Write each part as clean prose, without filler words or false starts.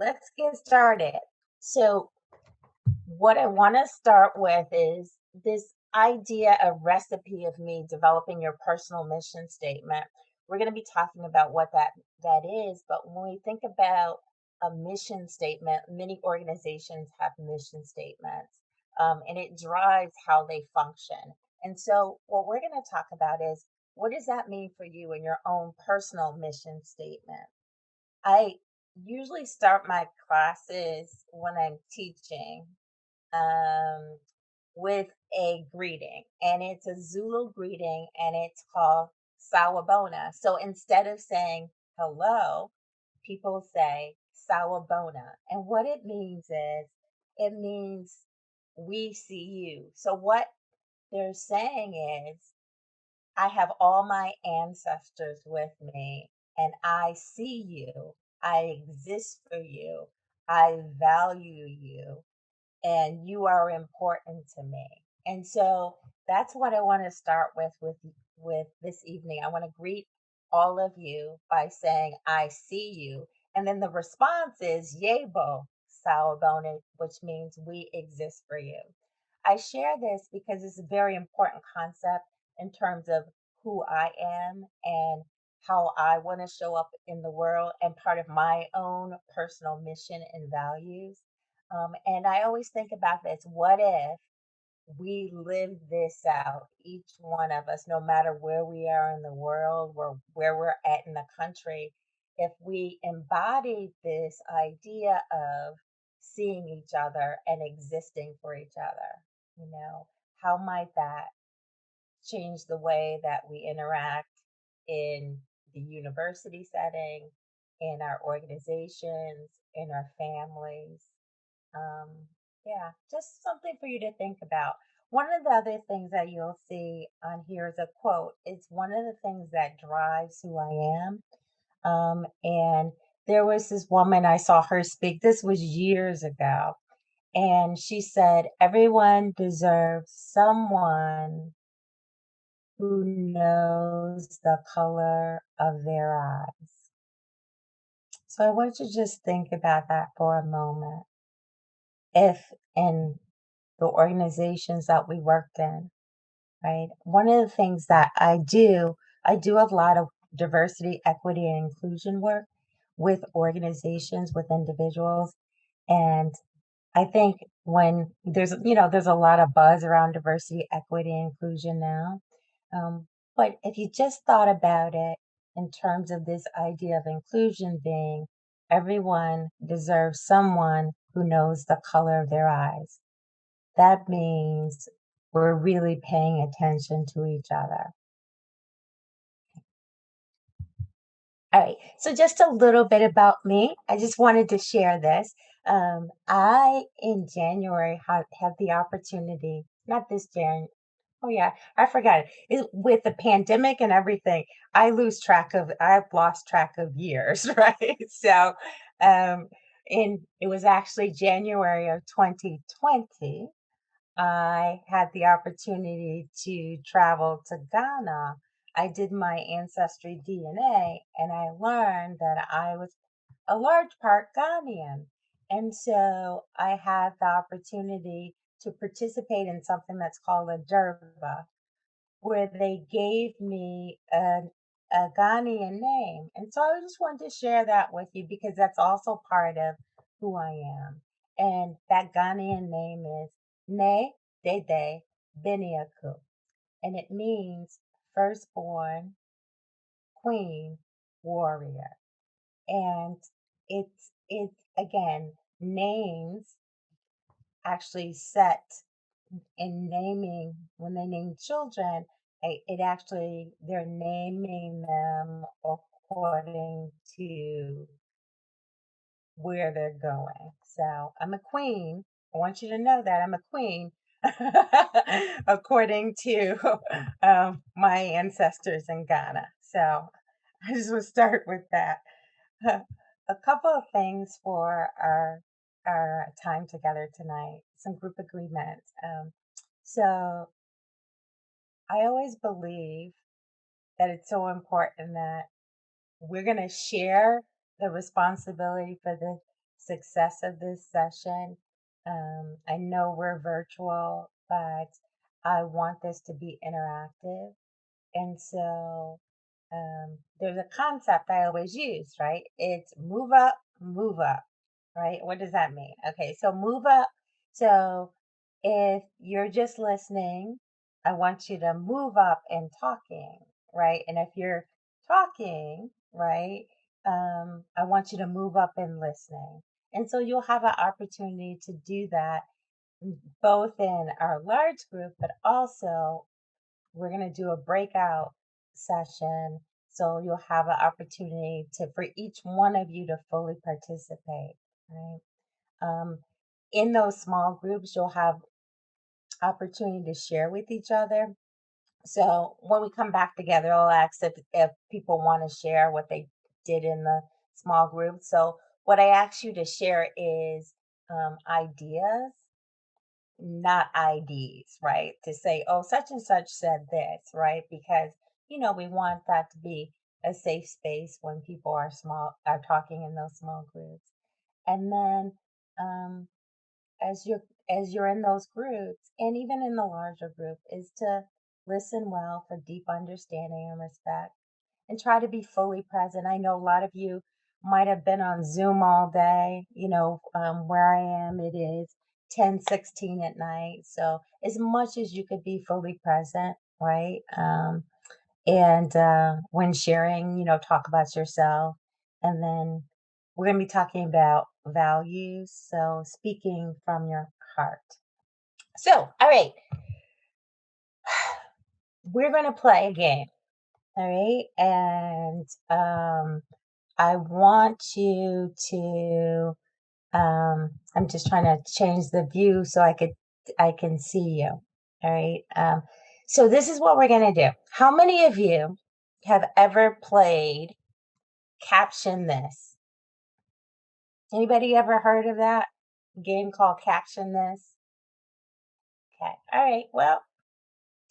let's get started. So, what I want to start with is this idea, a recipe of me developing your personal mission statement. We're going to be talking about what that is, but when we think about a mission statement, many organizations have mission statements, and it drives how they function. And so, what we're going to talk about is what does that mean for you in your own personal mission statement? I usually start my classes when I'm teaching um, with a greeting, and it's a Zulu greeting, and it's called Sawabona. So instead of saying hello, people say Sawabona. And what it means is it means we see you. So what they're saying is I have all my ancestors with me, and I see you. I exist for you. I value you, and you are important to me. And so that's what I want to start with this evening. I want to greet all of you by saying I see you. And then the response is Yebo Sawabona, which means we exist for you. I share this because it's a very important concept in terms of who I am and how I want to show up in the world and part of my own personal mission and values. And I always think about this: what if we live this out, each one of us, no matter where we are in the world, where we're at in the country, if we embody this idea of seeing each other and existing for each other, you know, how might that change the way that we interact in the university setting, in our organizations, in our families? Um, yeah, just something for you to think about. One of the other things that you'll see on here is a quote. It's one of the things that drives who I am. And there was this woman, I saw her speak. This was years ago. And she said, everyone deserves someone who knows the color of their eyes. So I want you to just think about that for a moment. If in the organizations that we worked in, right? One of the things that I do a lot of diversity, equity, and inclusion work with organizations, with individuals. And I think when there's a lot of buzz around diversity, equity, and inclusion now. But if you just thought about it in terms of this idea of inclusion being everyone deserves someone who knows the color of their eyes, that means we're really paying attention to each other. All right. So just a little bit about me. I just wanted to share this. I in January had the opportunity, not this Jan. Oh yeah, I forgot it. With the pandemic and everything, I've lost track of years, right? So, um, it was actually January of 2020. I had the opportunity to travel to Ghana. I did my ancestry DNA and I learned that I was a large part Ghanaian. And so I had the opportunity to participate in something that's called a Durba, where they gave me a Ghanaian name. And so I just wanted to share that with you because that's also part of who I am. And that Ghanaian name is Ne Dede Beniaku. And it means firstborn, queen, warrior. And it's again, names actually set in naming, when they name children, it actually, they're naming them according to where they're going. So I'm a queen. I want you to know that I'm a queen according to my ancestors in Ghana. So I just will start with that. A couple of things for our time together tonight, some group agreements. So I always believe that it's so important that we're going to share the responsibility for this success of this session. I know we're virtual, but I want this to be interactive. And so there's a concept I always use, right? It's move up, right? What does that mean? Okay, so move up. So if you're just listening, I want you to move up in talking, right? And if you're talking, right, I want you to move up in listening. And so you'll have an opportunity to do that both in our large group, but also we're going to do a breakout session. So you'll have an opportunity to for each one of you to fully participate, right? Um, in those small groups, you'll have opportunity to share with each other. So when we come back together, I'll ask if people want to share what they did in the small group. So what I ask you to share is ideas, not IDs, right? To say, oh, such and such said this, right? Because, we want that to be a safe space when people are talking in those small groups. And then um, as you're in those groups and even in the larger group is to listen well for deep understanding and respect and try to be fully present. I know a lot of you might have been on Zoom all day. Where I am, it is 10:16 at night. So as much as you could be fully present, right? And when sharing, talk about yourself. And then we're going to be talking about values. So speaking from your heart. So, all right, we're going to play a game. All right. And I want you to, I'm just trying to change the view so I can see you. All right. So this is what we're going to do. How many of you have ever played Caption This? Anybody ever heard of that game called Caption This? Okay. All right. Well,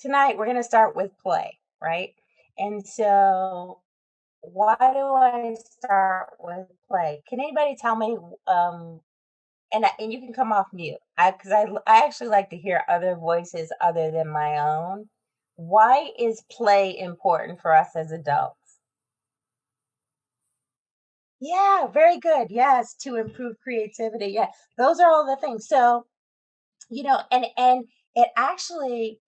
tonight we're going to start with play, right? And so why do I start with play? Can anybody tell me and you can come off mute. I actually like to hear other voices other than my own. Why is play important for us as adults? Yeah, very good. Yes, to improve creativity. Yeah, those are all the things. So, and it actually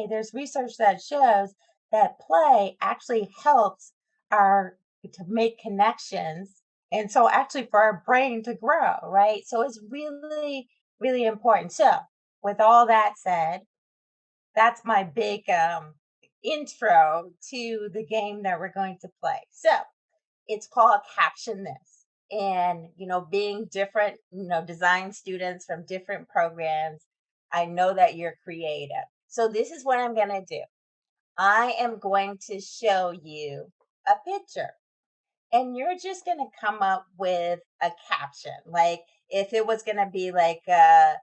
there's research that shows that play actually helps our to make connections, and so actually for our brain to grow, right? So it's really really important. So with all that said, that's my big intro to the game that we're going to play. So it's called Caption This. And, being different, design students from different programs, I know that you're creative. So this is what I'm going to do. I am going to show you a picture and you're just going to come up with a caption. Like if it was going to be like a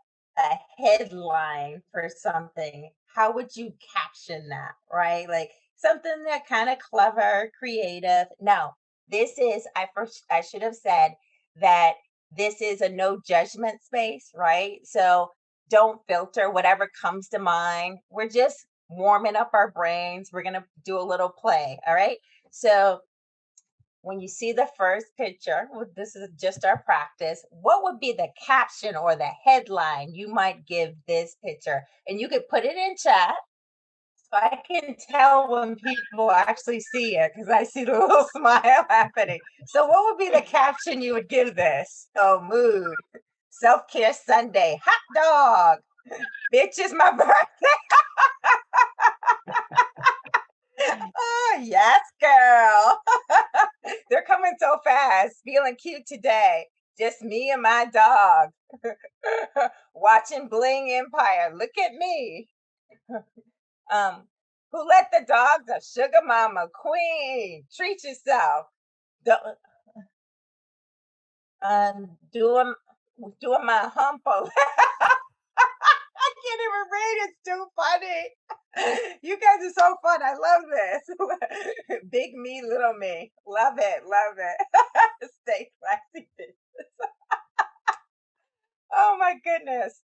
headline for something, how would you caption that? Right? Like something that kind of clever, creative. No, this is, I should have said that this is a no judgment space, right? So don't filter whatever comes to mind. We're just warming up our brains. We're going to do a little play. All right. So when you see the first picture, this is just our practice, what would be the caption or the headline you might give this picture? And you could put it in chat so I can tell when people actually see it because I see the little smile happening. So, what would be the caption you would give this? Oh, mood, self care Sunday, hot dog, bitch is my birthday. Oh, yes, girl. They're coming so fast. Feeling cute today. Just me and my dog. Watching Bling Empire. Look at me. Um, who let the dogs a sugar mama queen? Treat yourself. Do- doing my humpo. I can't even read. It's too funny. You guys are so fun. I love this. Big me, little me. Love it. Love it. Stay classy. Oh my goodness.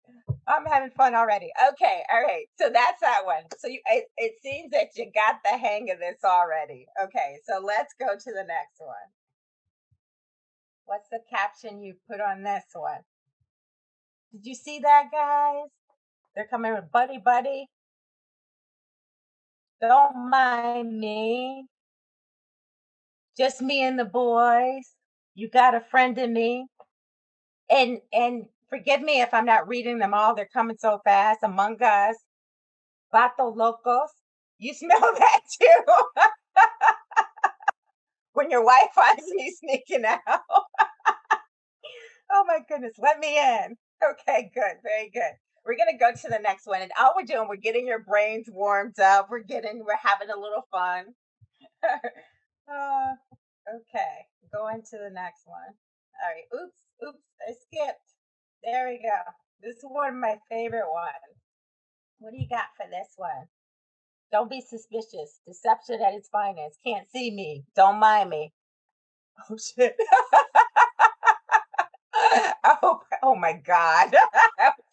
I'm having fun already. Okay, all right. So that's that one. So it seems that you got the hang of this already. Okay, so let's go to the next one. What's the caption you put on this one? Did you see that, guys? They're coming with buddy buddy. Don't mind me. Just me and the boys. You got a friend in me. And forgive me if I'm not reading them all. They're coming so fast. Among Us, Vato Locos. You smell that too? When your wife finds me sneaking out. Oh my goodness, let me in. Okay, good, very good. We're gonna go to the next one, and all we're doing, we're getting your brains warmed up. We're having a little fun. uh, okay, going to the next one. All right. Oops, I skipped. There we go. This is one of my favorite ones. What do you got for this one? Don't be suspicious. Deception at its finest. Can't see me. Don't mind me. Oh shit. Oh my God.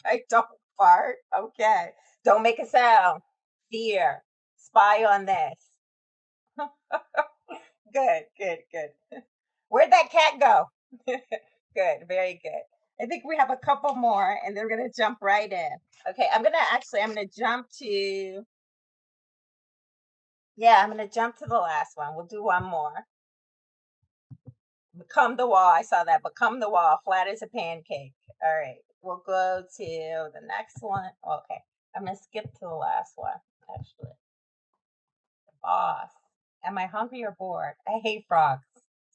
I don't fart. Okay. Don't make a sound. Fear. Spy on this. Good. Where'd that cat go? Good, very good. I think we have a couple more and they're gonna jump right in. Okay, I'm gonna jump to I'm gonna jump to the last one. We'll do one more. Become the wall. I saw that. Become the wall, flat as a pancake. All right. We'll go to the next one. Okay. I'm going to skip to the last one, actually. Boss. Am I hungry or bored? I hate frogs.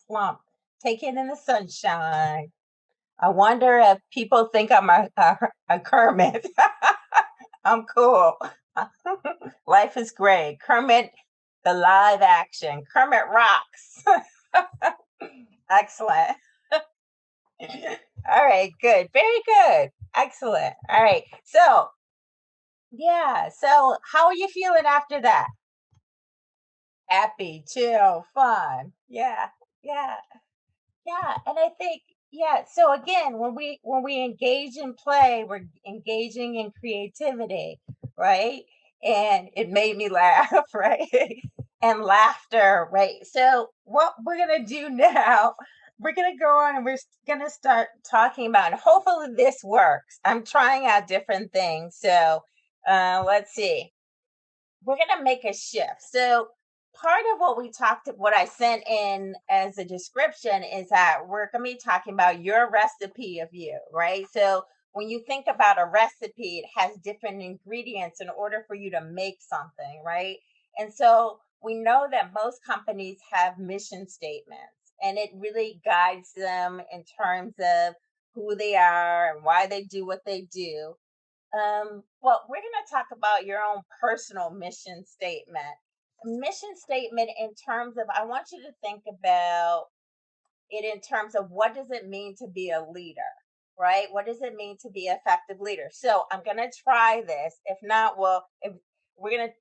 Slump. Take it in the sunshine. I wonder if people think I'm a Kermit. I'm cool. Life is great. Kermit, the live action. Kermit rocks. Excellent. All right, good. Very good. Excellent. All right. So, yeah. So, how are you feeling after that? Happy, chill, fun. Yeah. Yeah. Yeah. And I think so again, when we engage in play, we're engaging in creativity, right? And it made me laugh, right? And laughter, right? So what we're going to do now, we're going to go on and we're going to start talking about, and hopefully this works. I'm trying out different things. So let's see. We're going to make a shift. So part of what I sent in as a description is that we're going to be talking about your recipe of you, right? So when you think about a recipe, it has different ingredients in order for you to make something, right? And so we know that most companies have mission statements, and it really guides them in terms of who they are and why they do what they do. Well, we're going to talk about your own personal mission statement. Mission statement in terms of, I want you to think about it in terms of what does it mean to be a leader, right? What does it mean to be an effective leader? So I'm going to try this. If not, if we're going to,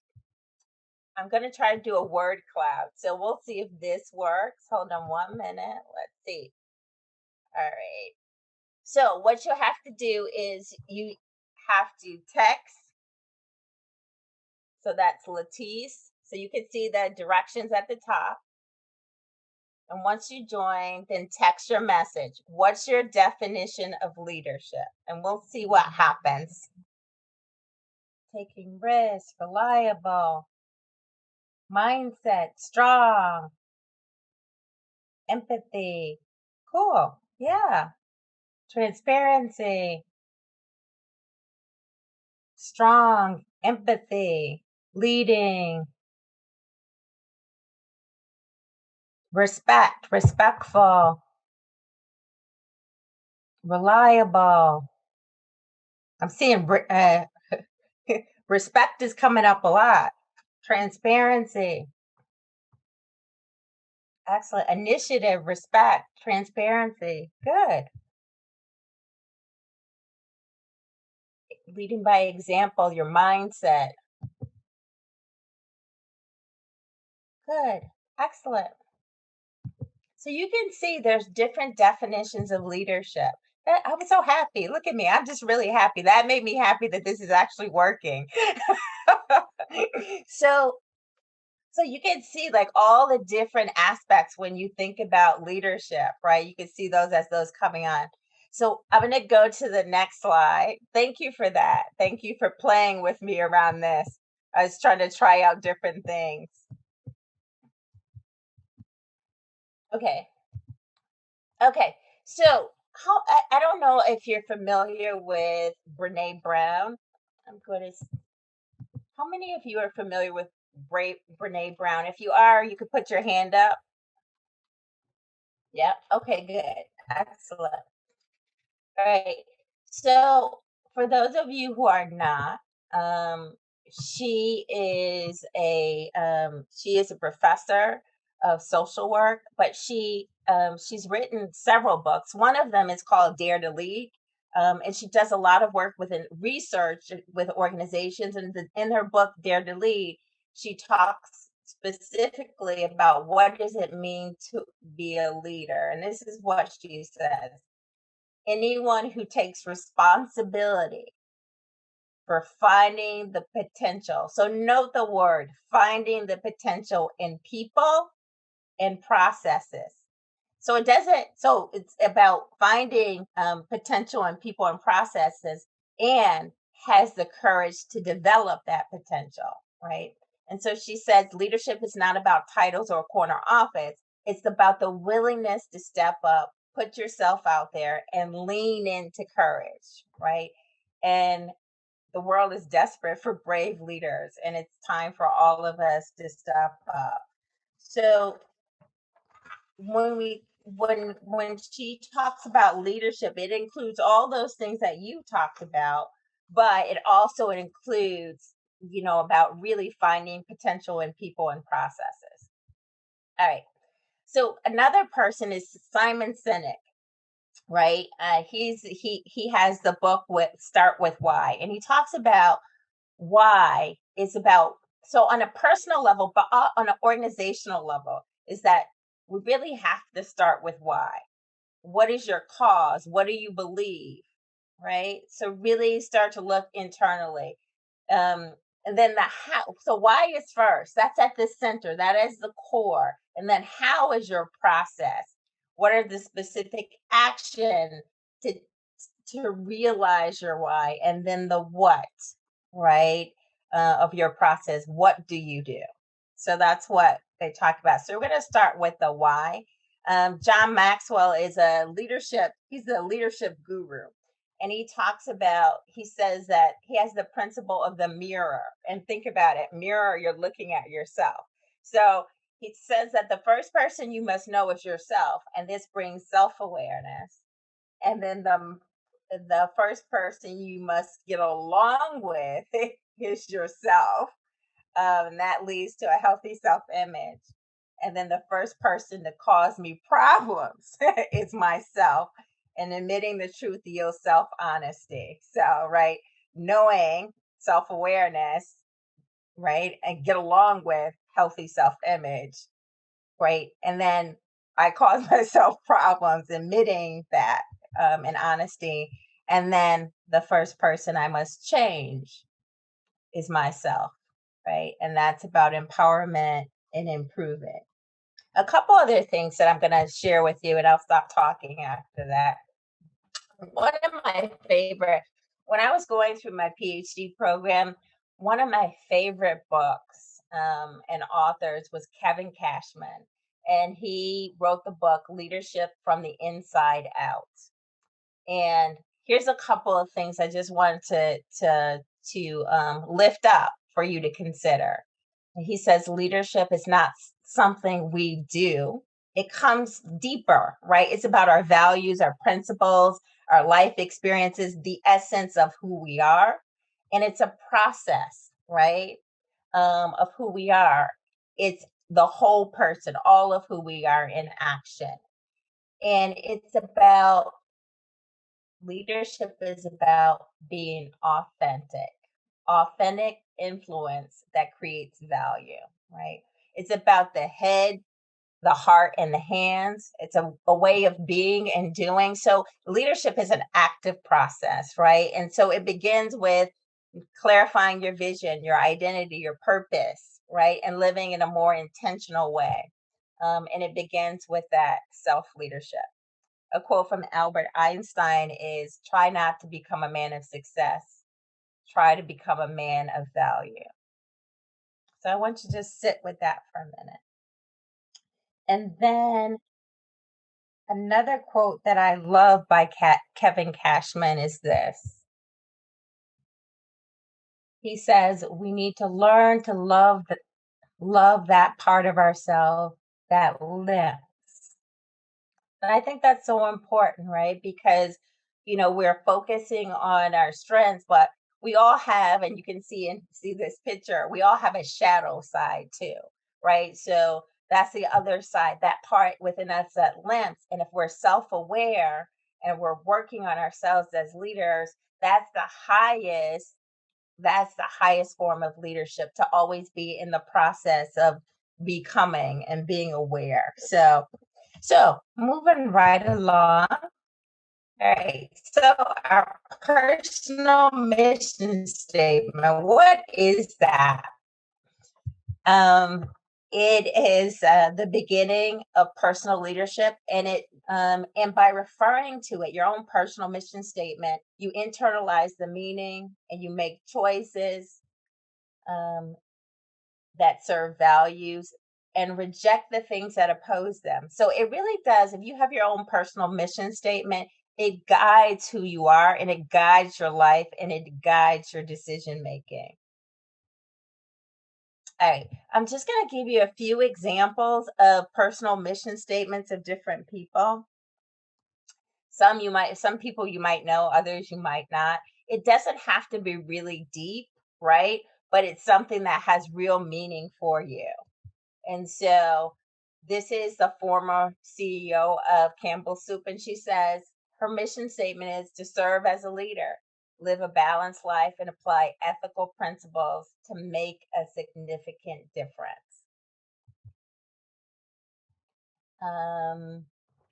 I'm going to try to do a word cloud. So we'll see if this works. Hold on 1 minute. Let's see. All right. So what you have to do is you have to text. So that's Latise. So you can see the directions at the top. And once you join, then text your message. What's your definition of leadership? And we'll see what happens. Taking risks, reliable, mindset, strong, empathy. Cool. Yeah. Transparency, strong, empathy, leading, respectful, reliable. I'm seeing respect is coming up a lot. Transparency. Excellent. Initiative, respect, transparency. Good. Leading by example, your mindset. Good. Excellent. So you can see there's different definitions of leadership. I was so happy. Look at me. I'm just really happy. That made me happy that this is actually working. so so you can see like all the different aspects when you think about leadership, right? You can see those as those coming on. So I'm going to go to the next slide. Thank you for that. Thank you for playing with me around this. I was trying to try out different things. Okay. Okay. So I don't know if you're familiar with Brene Brown. I'm going to How many of you are familiar with Brene Brown? If you are, you could put your hand up. Yep. Okay, good. Excellent. All right. So, for those of you who are not, um, she is a professor of social work, but she's written several books. One of them is called Dare to Lead, and she does a lot of work within research with organizations. And in her book Dare to Lead, she talks specifically about what does it mean to be a leader, and this is what she says: anyone who takes responsibility for finding the potential. So note the word finding the potential in people and processes. So it's about finding potential in people and processes, and has the courage to develop that potential, right? And so she says leadership is not about titles or corner office. It's about the willingness to step up, put yourself out there, and lean into courage, right? And the world is desperate for brave leaders, and it's time for all of us to step up. So when she talks about leadership, it includes all those things that you talked about, but it also includes, about really finding potential in people and processes. All right. So another person is Simon Sinek, right? He has the book with Start with Why, and he talks about why is about, so on a personal level, but on an organizational level, is that we really have to start with why. What is your cause? What do you believe? Right? So really start to look internally. um, and then the how. So why is first, that's at the center, that is the core. And then how is your process? What are the specific action to realize your why? And then the what, right? Of your process, what do you do? So that's what they talk about. So we're going to start with the why. John Maxwell is he's a leadership guru, and he says that he has the principle of the mirror. And think about it, mirror, you're looking at yourself. So he says that the first person you must know is yourself, and this brings self-awareness. And then the first person you must get along with is yourself. That leads to a healthy self-image. And then the first person to cause me problems is myself. And admitting the truth yields self-honesty. So, right, knowing self-awareness, right, and get along with healthy self-image, right? And then I cause myself problems, admitting that, in honesty. And then the first person I must change is myself, right? And that's about empowerment and improving. A couple other things that I'm going to share with you, and I'll stop talking after that. One of my favorite, when I was going through my PhD program, one of my favorite books and authors was Kevin Cashman. And he wrote the book Leadership from the Inside Out. And here's a couple of things I just wanted to lift up for you to consider. He says leadership is not something we do. It comes deeper, right? It's about our values, our principles, our life experiences, the essence of who we are. And it's a process, right? Of who we are. It's the whole person, all of who we are in action. And leadership is about being authentic influence that creates value, right? It's about the head the heart and the hands. It's a way of being and doing. So leadership is an active process, right? And so it begins with clarifying your vision, your identity, your purpose, right? And living in a more intentional way. And it begins with that self leadership. A quote from Albert Einstein is, try not to become a man of success, try to become a man of value. So I want you to just sit with that for a minute. And then another quote that I love by Kevin Cashman is this. He says, we need to learn to love that part of ourselves that lives. And I think that's so important, right? Because, we're focusing on our strengths, but we all have, and you can see this picture, we all have a shadow side too, right? So that's the other side, that part within us that limps. And if we're self-aware and we're working on ourselves as leaders, that's the highest, that's the highest form of leadership, to always be in the process of becoming and being aware. So moving right along. All right. So our personal mission statement, what is that? Um, it is the beginning of personal leadership, and and by referring to it, your own personal mission statement, you internalize the meaning and you make choices um, that serve values and reject the things that oppose them. So it really does. If you have your own personal mission statement, it guides who you are and it guides your life and it guides your decision making. All right. I'm just going to give you a few examples of personal mission statements of different people. Some people you might know, others you might not. It doesn't have to be really deep, right? But it's something that has real meaning for you. And so this is the former CEO of Campbell Soup, and she says her mission statement is to serve as a leader, live a balanced life, and apply ethical principles to make a significant difference. Um,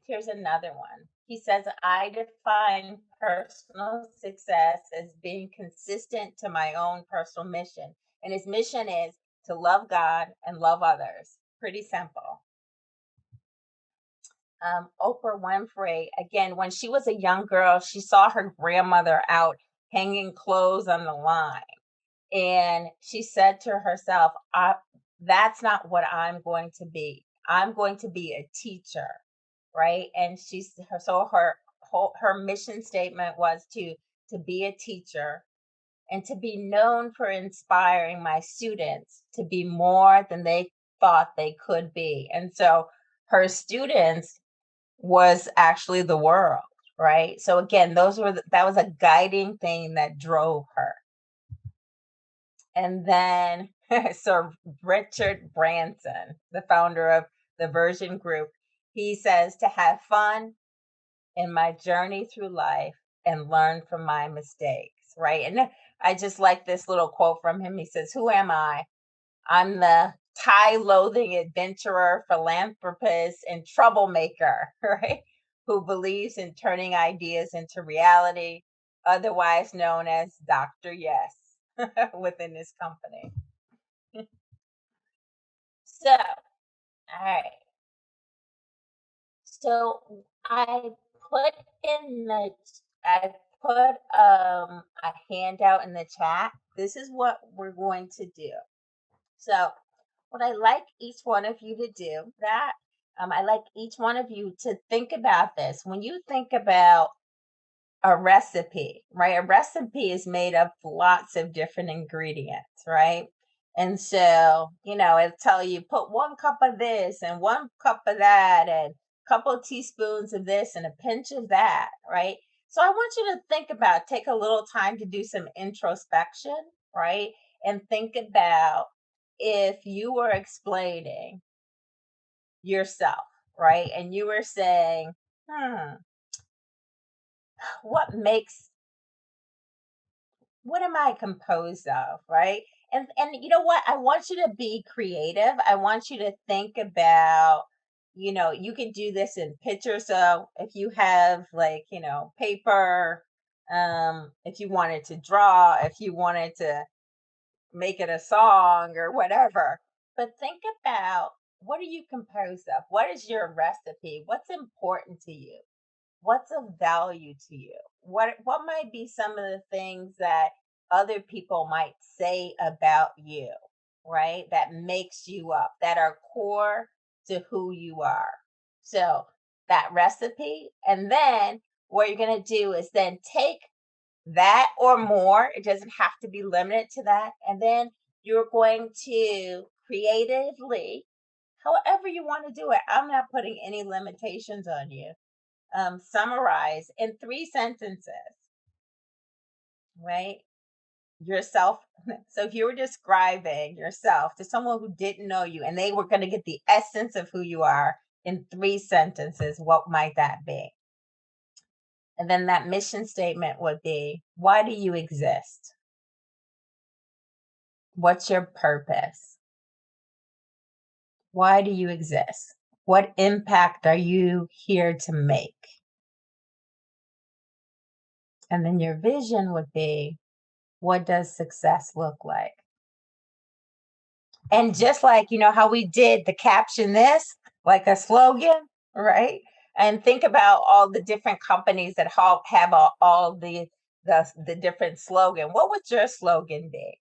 Here's another one. He says, I define personal success as being consistent to my own personal mission. And his mission is to love God and love others. Pretty simple. Oprah Winfrey, again, when she was a young girl, she saw her grandmother out hanging clothes on the line. And she said to herself, that's not what I'm going to be. I'm going to be a teacher, right? And her mission statement was to be a teacher and to be known for inspiring my students to be more than they thought they could be. And so her students was actually the world, right? So again, that was a guiding thing that drove her. And then Sir Richard Branson, the founder of the Virgin Group, he says to have fun in my journey through life and learn from my mistakes, right? And I just like this little quote from him. He says, who am I? I'm the Thai loathing adventurer, philanthropist, and troublemaker, right? Who believes in turning ideas into reality, otherwise known as Dr. Yes within this company. So, all right. So put in the I put a handout in the chat. This is what we're going to do. So what I like each one of you to do that I like each one of you to think about this. When you think about a recipe, right? A recipe is made of lots of different ingredients, right? And so, it'll tell you put 1 cup of this and 1 cup of that and a couple of teaspoons of this and a pinch of that, right? So I want you to take a little time to do some introspection, right? And think about if you were explaining yourself, right? And you were saying, what makes what am I composed of, right? And you know what? I want you to be creative. I want you to think about you can do this in pictures. So if you have like, paper, if you wanted to draw, if you wanted to make it a song or whatever. But think about, what are you composed of? What is your recipe? What's important to you? What's of value to you? What might be some of the things that other people might say about you, right? That makes you up, that are core to who you are. So that recipe, and then what you're going to do is then take that or more. It doesn't have to be limited to that. And then you're going to creatively, however you want to do it. I'm not putting any limitations on you. Summarize in 3 sentences, right? Yourself. So if you were describing yourself to someone who didn't know you and they were going to get the essence of who you are in 3 sentences, what might that be? And then that mission statement would be, why do you exist? What's your purpose? Why do you exist? What impact are you here to make? And then your vision would be, what does success look like? And just like, how we did the caption this, like a slogan, right? And think about all the different companies that have all the different slogan. What would your slogan be?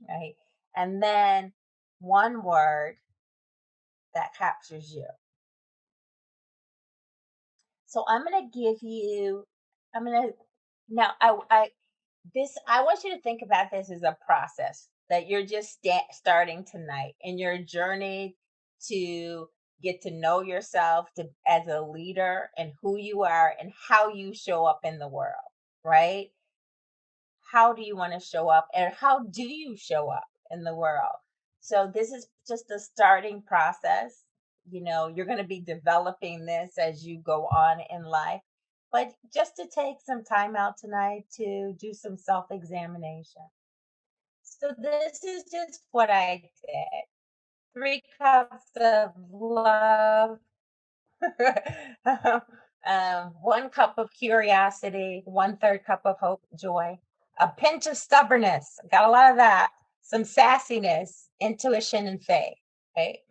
Right? And then one word that captures you. So I'm going to, now I want you to think about this as a process that you're just starting tonight in your journey to get to know yourself as a leader and who you are and how you show up in the world, right? How do you want to show up and how do you show up in the world? So this is just a starting process. You're going to be developing this as you go on in life, but just to take some time out tonight to do some self-examination. So this is just what I did. 3 cups of love, 1 cup of curiosity, 1/3 cup of hope, joy, a pinch of stubbornness, got a lot of that, some sassiness, intuition, and faith. Okay.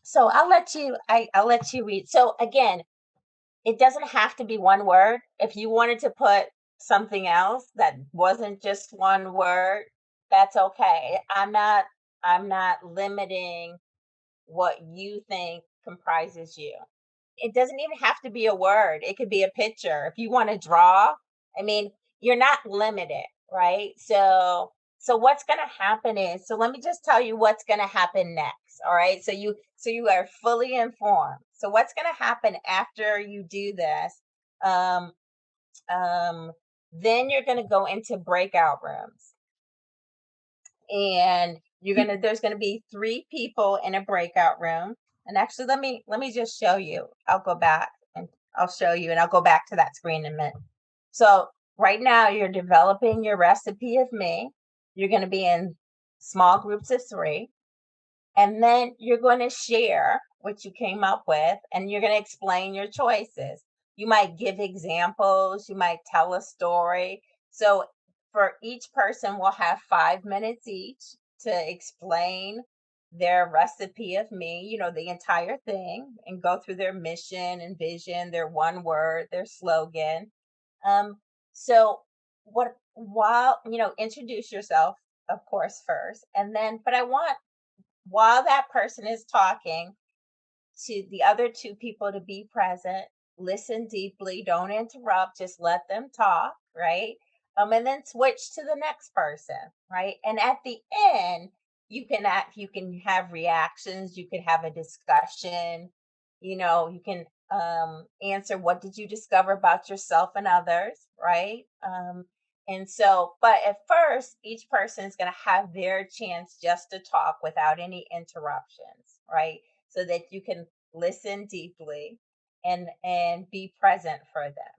So I'll let you read. So again, it doesn't have to be one word. If you wanted to put something else that wasn't just one word, that's okay. I'm not limiting what you think comprises you. It doesn't even have to be a word. It could be a picture. If you want to draw, I mean, you're not limited, right? So what's going to happen is, so let me just tell you what's going to happen next, all right? So you are fully informed. So what's going to happen after you do this? Um then you're going to go into breakout rooms, and there's going to be 3 people in a breakout room. And actually, let me just show you. I'll go back and I'll show you, and I'll go back to that screen in a minute. So right now you're developing your recipe of me. You're going to be in small groups of 3, and then you're going to share what you came up with, and you're going to explain your choices. You might give examples, you might tell a story. So for each person, we'll have 5 minutes each to explain their recipe of me, the entire thing, and go through their mission and vision, their one word, their slogan. So while, introduce yourself, of course, first, and then, but I want, while that person is talking, to the other 2 people to be present, listen deeply, don't interrupt, just let them talk, right? And then switch to the next person, right? And at the end, you can have reactions, you can have a discussion, you can answer, what did you discover about yourself and others, right? And so, but at first, each person is going to have their chance just to talk without any interruptions, right? So that you can listen deeply and be present for them.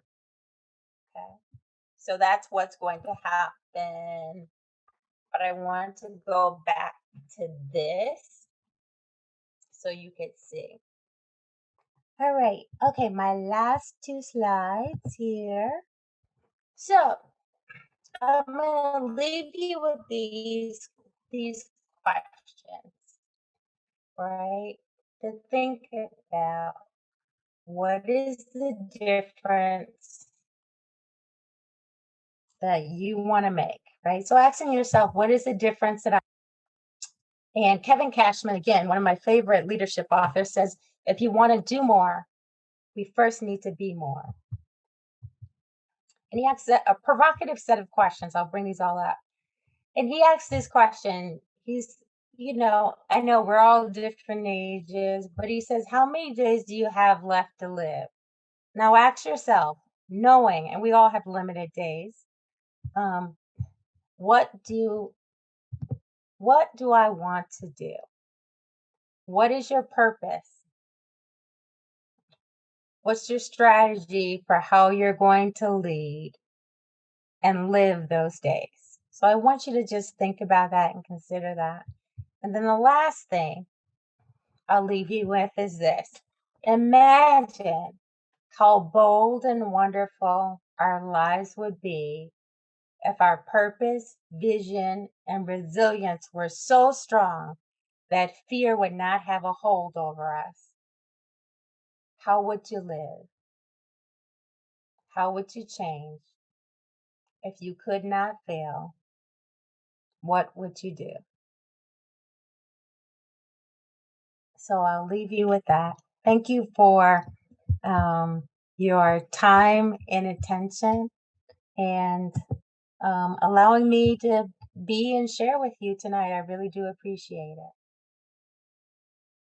Okay. So that's what's going to happen. But I want to go back to this so you could see. All right. Okay, my last two slides here. So I'm gonna leave you with these questions, right? To think about what is the difference that you want to make, right? So asking yourself, what is the difference that I and Kevin Cashman, again, one of my favorite leadership authors, says if you want to do more, we first need to be more. And he asks a provocative set of questions. I'll bring these all up. And he asks this question. I know we're all different ages, but he says, how many days do you have left to live? Now ask yourself, knowing, and we all have limited days, um, what do I want to do? What is your purpose? What's your strategy for how you're going to lead and live those days? So I want you to just think about that and consider that. And then the last thing I'll leave you with is this. Imagine how bold and wonderful our lives would be if our purpose, vision, and resilience were so strong that fear would not have a hold over us. How would you live? How would you change? If you could not fail, what would you do? So I'll leave you with that. Thank you for your time and attention and allowing me to be and share with you tonight. I really do appreciate it.